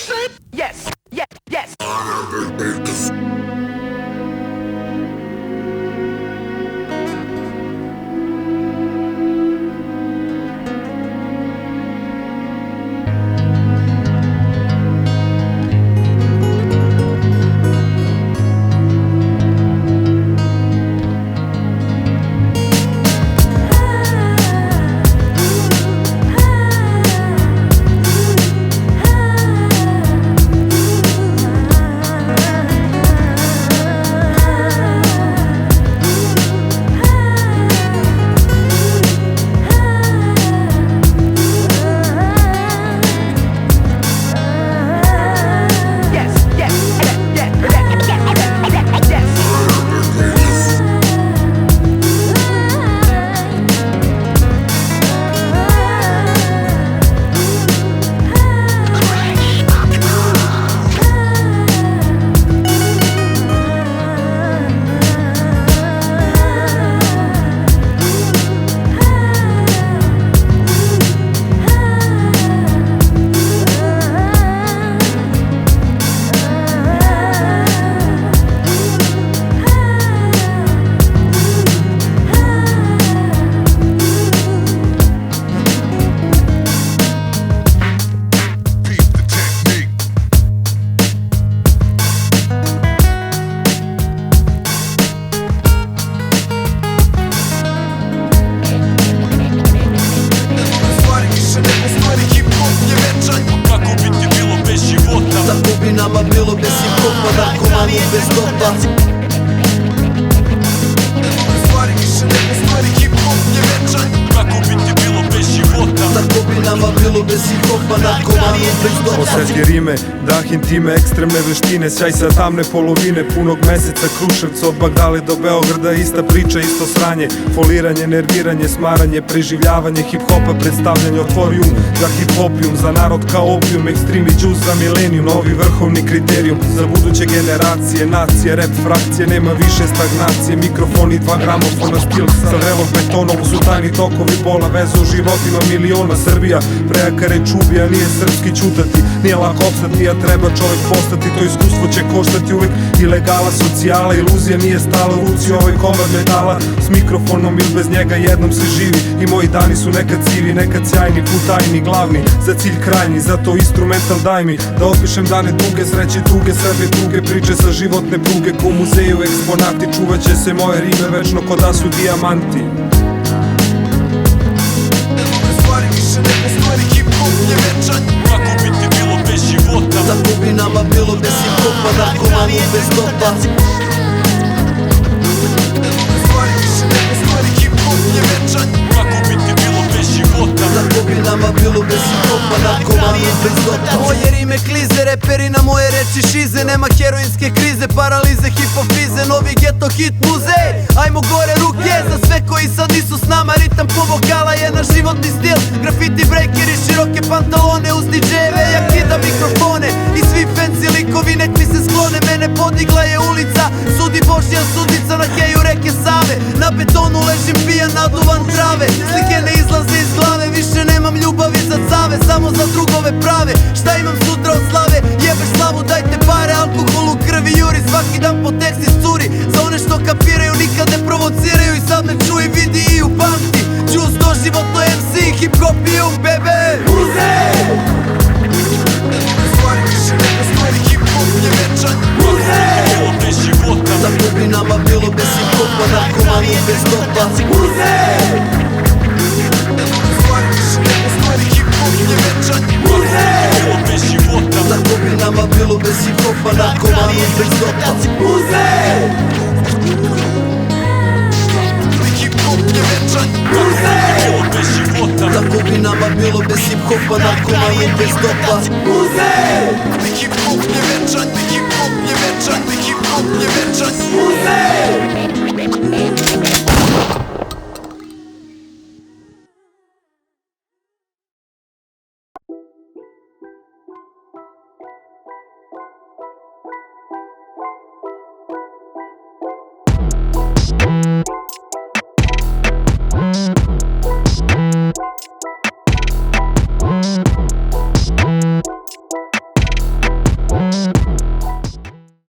say? Yes, yes, yes. Osvetlje rime, dah intime, ekstremne veštine, sjaj sa tamne polovine punog meseca Kruševca, od Bagdale do Beograda, ista priča, isto sranje, foliranje, nerviranje, smaranje, preživljavanje hip-hopa, predstavljanje, otvorijum za hip-hopijum, za narod kao opijum, ekstrem i džuz za milenijum, novi vrhovni kriterijum za buduće generacije, nacije, rap frakcije, nema više stagnacije, mikrofoni, 2 gramofona, stil sa vrelog betona, ovo su tajni tokovi bola, veze u životima miliona. Srbija prejaka reč ubija, nije srpski ćutati, nije lako opstati, a treba čovek postati, to iskustvo će koštati uvek, ilegala, socijala, iluzija nije stala u ruci ovaj komad metala, s mikrofonom ili bez njega jednom se živi, i moji dani su nekad sivi, nekad sjajni, putajni, glavni, za cilj krajnji, zato instrumental daj mi, da opišem dane duge, sreće tuge, sebe tuge, priče sa životne pruge, ko muzeju eksponati, čuvaće se moje rime večno ko da su dijamanti. Kako bi ti bilo bez života? Tako bi nama bilo bez hip-hopa, narkomani bez dopa. Kako bi ti bilo bez života? Tako bi nama bilo bez hip-hopa, narkomani bez dopa. Moje rime klize, reperi na moje reči šize, nema heroinske krize, paralize, hipofize, novi geto hit muzej. Ajmo gore ruke za sve koji sad nisu s nama, ritam po vokala je naš životni stil, grafiti, breakeri, široke pantalone uz DJ-eve, ja kidam mikrofone i svi fancy likovi nek mi se sklone, mene podigla je ulica, sudi Božja sudica na heju reke Save, na betonu ležim pijan naduvan trave, slike ne izlaze iz glave, više nemam ljubavi za cave, samo za drugove prave, šta imam sutra od slave, jebeš slavu, dajte pare, alkohol u krvi juri, svaki dan po tekst curi, za one što kapiraju nikad ne provociraju i sad me čuj, vidi i upamti, džuz doživotno MC, hip-hop i bebe. Muzej! Tako bi nama bilo bez hip-hopa, narkomani bez dopa. Muzej! Tako bi nama bilo bez hip-hopa, narkomani bez dopa. Muzej! Tako bi nama bilo bez hip-hopa, narkomani bez dopa. Muzej! Thank